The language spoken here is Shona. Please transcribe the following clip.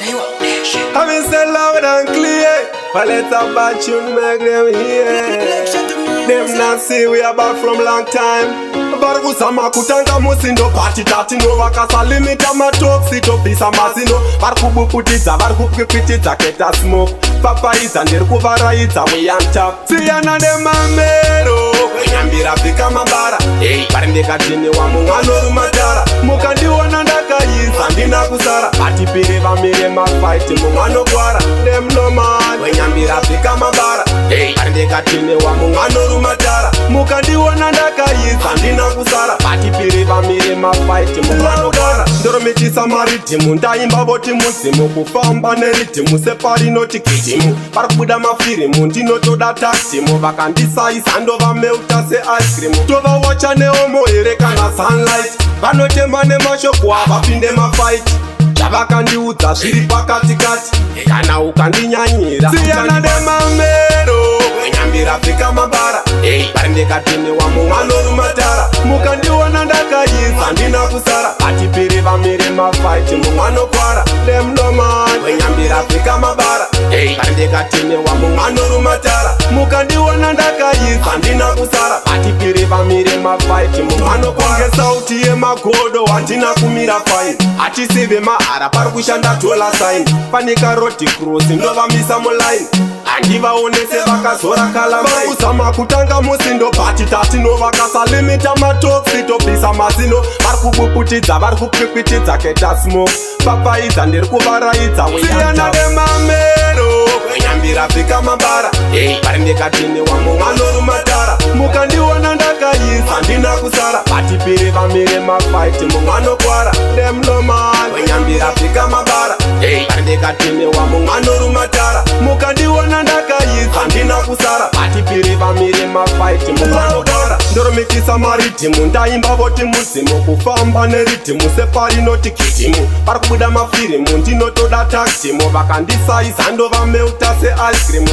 Having said loud and clear, but let a bad tune make them hear. Them not say we are back from long time. Barkusama kutanga musindo party tatino vakasa limita matoxito pisa masino varkubukutidza varkupwipwitidza keta smoke papaiza ndiri kuvaraidza we on top siyana nemamero wenyambira pika mabara vari ndekatini wamwe anorumatara mukandiona ndakaisa ndina kusara atipiri vamire mafight mumwe anogwara demnoman wenyambira pika mabara vari ndekatini wamwe anorumatara mukandiona ndakaisa ndina kusara vatipiri vamire mafight muvanogara ndoromitisa maridhimu ndaimba voti muzimu kufamba neridhimu separinoti gidhimu pari kubuda mafirimu ndinotoda taktimu vakandisaisa ndova meuta seicecream tovawacha neomo here kana sunlight vanotemba nemashoko avapinde mafight zvavakandiudza zviri pakatikati kana ukandinyanyira siyana nemamero wenyambira pika mabara vari ndekatiniwa mumwe anorumatara mukandiona ndakaisa ndina kusara atipiri vamire mafight mumwe anokwara demnoman wenyambira pika mabara vari ndekatiniwa mumwe anorumatara mukandiona ndakaisa ndina kusara atipiri vamire mafight mumwe anokwara sauti yemagodo hatina kumira fine hatisive mahara pari kushanda dola sign panika rodi cross ndovamisa muline handivaonese vakazora kalamauzama kutanga musindo bhati tatinovakasalimita matoxitopisa mazino vari kubukutidza vari kupwikwitidza keta smoke papaidza ndiri kuvaraidza siyana nemamero wenyambira pika mabara vari ndekatiniwa mumwe anorumatara mukandiona ndakaisa ndina kusara vatipiri vamire mafight mumwe anokwara demnoman wenyambira pika mabara vari ndekatiniwa mumwe anorumatara mukandiona ndakaisa ndina kusara vatipiri vamire mafight mumwe anokwara ndoromitisa maridhimu ndaimba voti muzimu kufamba neridhimu separinoti gidhimu pari kubuda mafirimu ndinotoda taktimu vakandisaisa ndova meuta seicecream